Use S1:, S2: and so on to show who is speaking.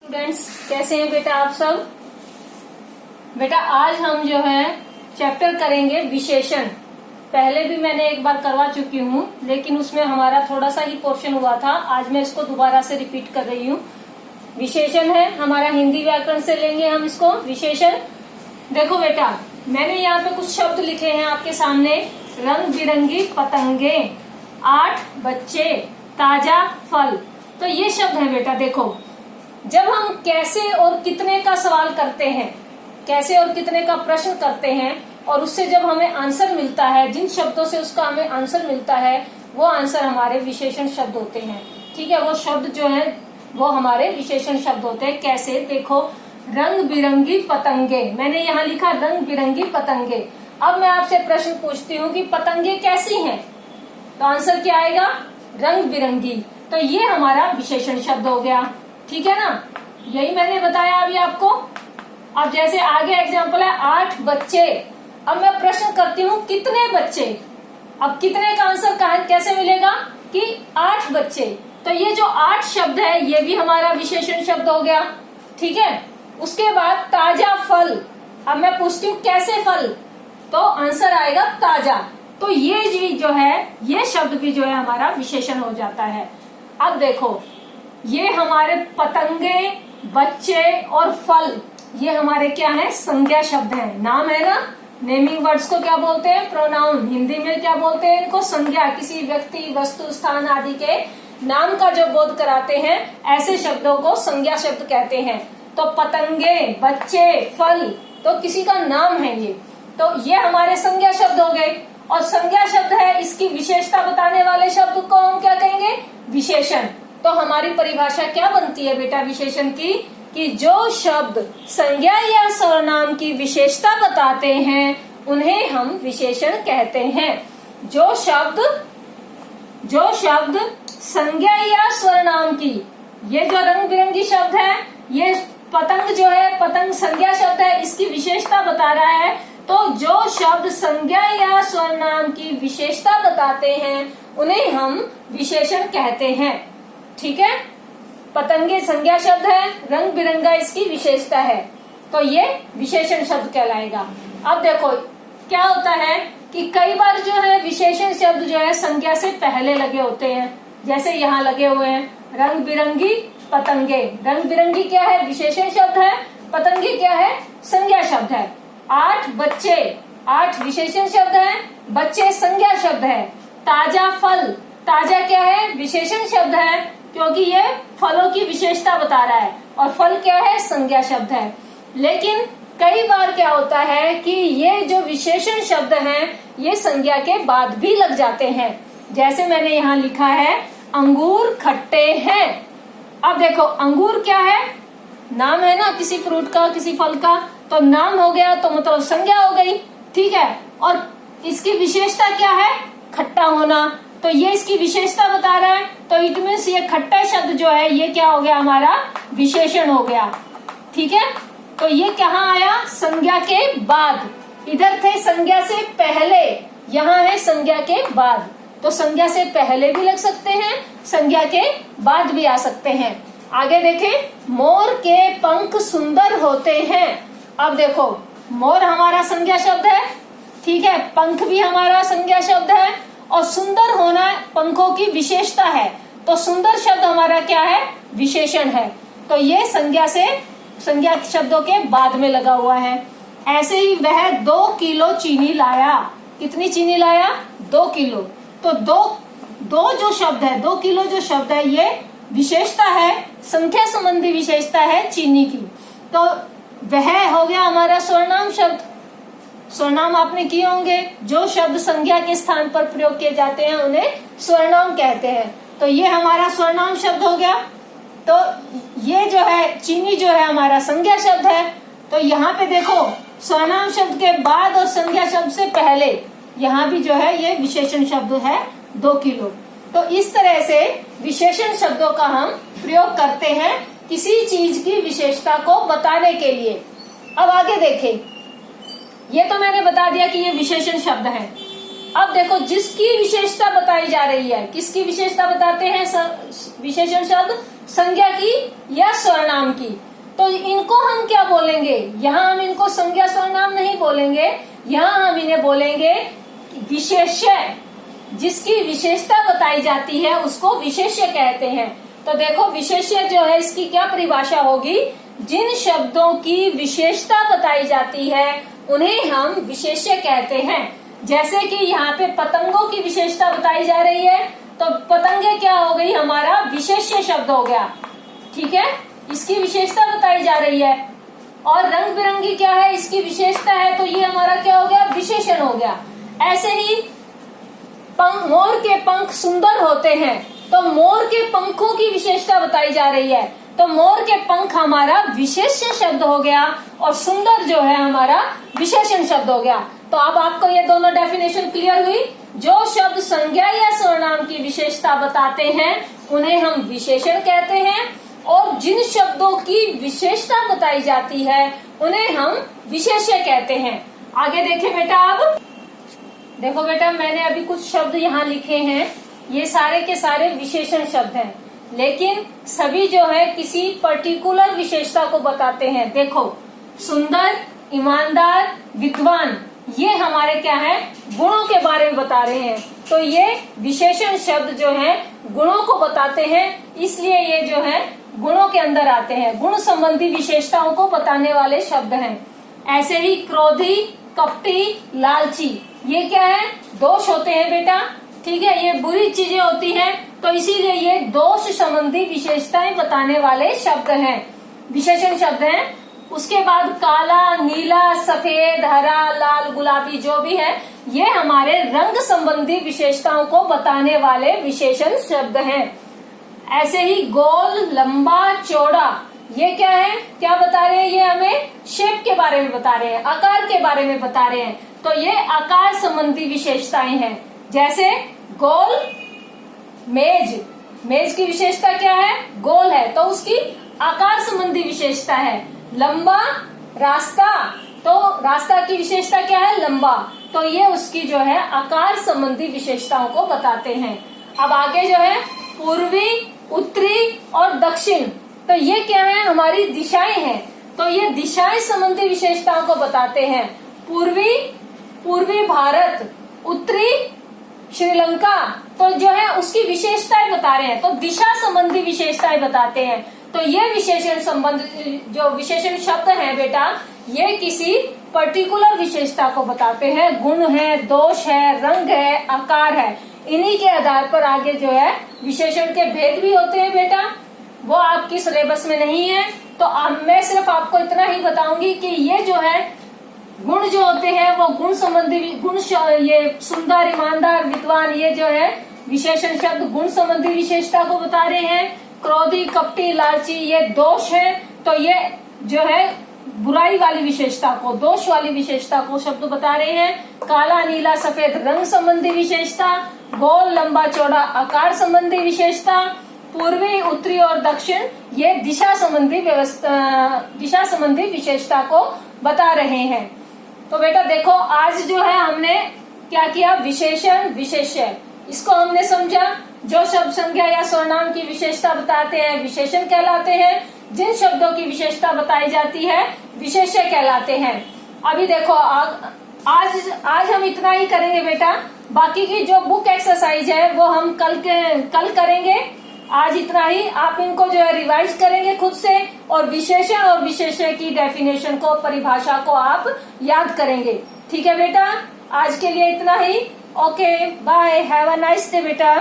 S1: Students, कैसे हैं बेटा आप सब। बेटा आज हम जो है चैप्टर करेंगे विशेषण। पहले भी मैंने एक बार करवा चुकी हूँ, लेकिन उसमें हमारा थोड़ा सा ही पोर्शन हुआ था। आज मैं इसको दोबारा से रिपीट कर रही हूँ। विशेषण है हमारा, हिंदी व्याकरण से लेंगे हम इसको विशेषण। देखो बेटा, मैंने यहाँ पे कुछ शब्द लिखे हैं आपके सामने। रंग बिरंगी पतंगे, 8 बच्चे, ताजा फल। तो ये शब्द है बेटा। देखो, जब हम कैसे और कितने का सवाल करते हैं, कैसे और कितने का प्रश्न करते हैं, और उससे जब हमें आंसर मिलता है, जिन शब्दों से उसका हमें आंसर मिलता है, वो आंसर हमारे विशेषण शब्द होते हैं। ठीक है, वो शब्द जो है वो हमारे विशेषण शब्द होते हैं। कैसे, देखो, रंग बिरंगी पतंगे, मैंने यहाँ लिखा रंग बिरंगी पतंगे। अब मैं आपसे प्रश्न पूछती हूँ कि पतंगे कैसी हैं, तो आंसर क्या आएगा, रंग बिरंगी। तो ये हमारा विशेषण शब्द हो गया। ठीक है ना, यही मैंने बताया अभी आपको। अब जैसे आगे एग्जाम्पल है 8 बच्चे। अब मैं प्रश्न करती हूँ कितने बच्चे। अब कितने का आंसर कैसे मिलेगा कि 8 बच्चे। तो ये जो 8 शब्द है ये भी हमारा विशेषण शब्द हो गया। ठीक है, उसके बाद ताजा फल। अब मैं पूछती हूँ कैसे फल, तो आंसर आएगा ताजा। तो ये जो है, ये शब्द भी जो है हमारा विशेषण हो जाता है। अब देखो, ये हमारे पतंगे, बच्चे और फल, ये हमारे क्या है, संज्ञा शब्द हैं। नाम है ना, नेमिंग वर्ड्स को क्या बोलते हैं, प्रोनाउन। हिंदी में क्या बोलते हैं इनको, संज्ञा। किसी व्यक्ति, वस्तु, स्थान आदि के नाम का जो बोध कराते हैं, ऐसे शब्दों को संज्ञा शब्द कहते हैं। तो पतंगे, बच्चे, फल, तो किसी का नाम है ये, तो ये हमारे संज्ञा शब्द हो गए। और संज्ञा शब्द है, इसकी विशेषता बताने वाले शब्द को हम क्या कहेंगे, विशेषण। तो हमारी परिभाषा क्या बनती है बेटा विशेषण की, कि जो शब्द संज्ञा या सर्वनाम की विशेषता बताते हैं उन्हें हम विशेषण कहते हैं। जो शब्द संज्ञा या सर्वनाम की, ये जो रंग बिरंगी शब्द है, ये पतंग जो है, पतंग संज्ञा शब्द है, इसकी विशेषता बता रहा है। तो जो शब्द संज्ञा या सर्वनाम की विशेषता बताते हैं उन्हें हम विशेषण कहते हैं। ठीक है, पतंगे संज्ञा शब्द है, रंग बिरंगा इसकी विशेषता है, तो ये विशेषण शब्द कहलाएगा। अब देखो क्या होता है कि कई बार जो है विशेषण शब्द जो है संज्ञा से पहले लगे होते हैं। जैसे यहाँ लगे हुए हैं रंग बिरंगी पतंगे। रंग बिरंगी क्या है, विशेषण शब्द है। पतंगे क्या है, संज्ञा शब्द है। 8 बच्चे, 8 विशेषण शब्द है, बच्चे संज्ञा शब्द है। ताजा फल, ताजा क्या है, विशेषण शब्द है, क्योंकि ये फलों की विशेषता बता रहा है। और फल क्या है, संज्ञा शब्द है। लेकिन कई बार क्या होता है कि ये जो विशेषण शब्द हैं, ये संज्ञा के बाद भी लग जाते हैं। जैसे मैंने यहाँ लिखा है अंगूर खट्टे हैं। अब देखो, अंगूर क्या है, नाम है ना किसी फ्रूट का, किसी फल का, तो नाम हो गया तो मतलब संज्ञा हो गई। ठीक है, और इसकी विशेषता क्या है, खट्टा होना, तो ये इसकी विशेषता बता रहा है। तो इट मीन्स ये खट्टा शब्द जो है ये क्या हो गया, हमारा विशेषण हो गया। ठीक है, तो ये कहाँ आया, संज्ञा के बाद। इधर थे संज्ञा से पहले, यहाँ है संज्ञा के बाद। तो संज्ञा से पहले भी लग सकते हैं, संज्ञा के बाद भी आ सकते हैं। आगे देखें, मोर के पंख सुंदर होते हैं। अब देखो, मोर हमारा संज्ञा शब्द है। ठीक है, पंख भी हमारा संज्ञा शब्द है, और सुंदर होना पंखों की विशेषता है। तो सुंदर शब्द हमारा क्या है, विशेषण है। तो ये संज्ञा शब्दों के बाद में लगा हुआ है। ऐसे ही वह 2 किलो चीनी लाया। कितनी चीनी लाया, 2 किलो। तो दो जो शब्द है, 2 किलो जो शब्द है, ये विशेषता है, संख्या संबंधी विशेषता है चीनी की। तो वह हो गया हमारा सर्वनाम शब्द। सर्वनाम आपने किए होंगे, जो शब्द संज्ञा के स्थान पर प्रयोग किए जाते हैं उन्हें सर्वनाम कहते हैं। तो ये हमारा सर्वनाम शब्द हो गया। तो ये जो है चीनी जो है हमारा संज्ञा शब्द है। तो यहाँ पे देखो, सर्वनाम शब्द के बाद और संज्ञा शब्द से पहले यहाँ भी जो है ये विशेषण शब्द है, 2 किलो। तो इस तरह से विशेषण शब्दों का हम प्रयोग करते हैं किसी चीज की विशेषता को बताने के लिए। अब आगे देखें, ये तो मैंने बता दिया कि ये विशेषण शब्द है। अब देखो, जिसकी विशेषता बताई जा रही है, किसकी विशेषता बताते हैं? विशेषण शब्द संज्ञा की या सर्वनाम की। तो इनको हम क्या बोलेंगे? यहाँ हम इनको संज्ञा सर्वनाम नहीं बोलेंगे, यहाँ हम इन्हें बोलेंगे विशेष्य। जिसकी विशेषता बताई जाती है उसको विशेष्य कहते हैं। तो देखो, विशेष्य जो है इसकी क्या परिभाषा होगी? जिन शब्दों की विशेषता बताई जाती है उन्हें हम विशेष्य कहते हैं। जैसे कि यहाँ पे पतंगों की विशेषता बताई जा रही है, तो पतंगे क्या हो गई? हमारा विशेष्य शब्द हो गया। ठीक है, इसकी विशेषता बताई जा रही है। और रंग बिरंगी क्या है? इसकी विशेषता है, तो ये हमारा क्या हो गया? विशेषण हो गया। ऐसे ही मोर के पंख सुंदर होते हैं, तो मोर के पंखों की विशेषता बताई जा रही है, तो मोर के पंख हमारा विशेष्य शब्द हो गया और सुंदर जो है हमारा विशेषण शब्द हो गया। तो अब आपको ये दोनों डेफिनेशन क्लियर हुई। जो शब्द संज्ञा या सर्वनाम की विशेषता बताते हैं उन्हें हम विशेषण कहते हैं, और जिन शब्दों की विशेषता बताई जाती है उन्हें हम विशेष्य कहते हैं। आगे देखें बेटा। अब देखो बेटा, मैंने अभी कुछ शब्द यहाँ लिखे हैं, ये सारे के सारे विशेषण शब्द हैं, लेकिन सभी जो है किसी पर्टिकुलर विशेषता को बताते हैं। देखो, सुंदर, ईमानदार, विद्वान, ये हमारे क्या है? गुणों के बारे में बता रहे हैं। तो ये विशेषण शब्द जो है गुणों को बताते हैं, इसलिए ये जो है गुणों के अंदर आते हैं। गुण संबंधी विशेषताओं को बताने वाले शब्द हैं। ऐसे ही क्रोधी, कपटी, लालची, ये क्या है? दोष होते हैं बेटा। ठीक है, ये बुरी चीजें होती हैं, तो इसीलिए ये दोष संबंधी विशेषताएं बताने वाले शब्द हैं, विशेषण शब्द हैं। उसके बाद काला, नीला, सफेद, हरा, लाल, गुलाबी जो भी है, ये हमारे रंग संबंधी विशेषताओं को बताने वाले विशेषण शब्द हैं। ऐसे ही गोल, लंबा, चौड़ा, ये क्या है? क्या बता रहे हैं? ये हमें शेप के बारे में बता रहे हैं, आकार के बारे में बता रहे हैं। तो ये आकार संबंधी विशेषताएं हैं। जैसे गोल मेज, मेज की विशेषता क्या है? गोल है, तो उसकी आकार संबंधी विशेषता है। लंबा रास्ता, तो रास्ता की विशेषता क्या है? लंबा, तो ये उसकी जो है आकार संबंधी विशेषताओं को बताते हैं। अब आगे जो है पूर्वी, उत्तरी और दक्षिण, तो ये क्या है? हमारी दिशाएं हैं, तो ये दिशाएं संबंधी विशेषताओं को बताते हैं। पूर्वी भारत, उत्तरी श्रीलंका, तो जो है उसकी विशेषताएं बता रहे हैं, तो दिशा संबंधी विशेषताएं बताते हैं। तो ये विशेषण संबंध जो विशेषण शब्द है बेटा, ये किसी पर्टिकुलर विशेषता को बताते हैं। गुण है, दोष है, रंग है, आकार है, इन्हीं के आधार पर आगे जो है विशेषण के भेद भी होते हैं बेटा, वो आपकी सिलेबस में नहीं है। तो मैं सिर्फ आपको इतना ही बताऊंगी कि ये जो है गुण जो होते हैं वो गुण संबंधी गुण, ये सुंदर, ईमानदार, विद्वान, ये जो है विशेषण शब्द गुण संबंधी विशेषता को बता रहे हैं। क्रोधी, कपटी, लालची, ये दोष है, तो ये जो है बुराई वाली विशेषता को, दोष वाली विशेषता को शब्द बता रहे हैं। काला, नीला, सफेद, रंग संबंधी विशेषता। गोल, लंबा, चौड़ा, आकार संबंधी विशेषता। पूर्वी, उत्तरी और दक्षिण, ये दिशा संबंधी विशेषता को बता रहे हैं। तो बेटा देखो, आज जो है हमने क्या किया? विशेषण, विशेष्य, इसको हमने समझा। जो शब्द संज्ञा या सर्वनाम की विशेषता बताते हैं विशेषण कहलाते हैं, जिन शब्दों की विशेषता बताई जाती है विशेष्य कहलाते हैं। अभी देखो, आज हम इतना ही करेंगे बेटा, बाकी की जो बुक एक्सरसाइज है वो हम कल करेंगे। आज इतना ही, आप इनको जो है रिवाइज करेंगे खुद से, और विशेषण और विशेष्य की डेफिनेशन को, परिभाषा को आप याद करेंगे। ठीक है बेटा, आज के लिए इतना ही। Okay, bye, have a nice day बेटा।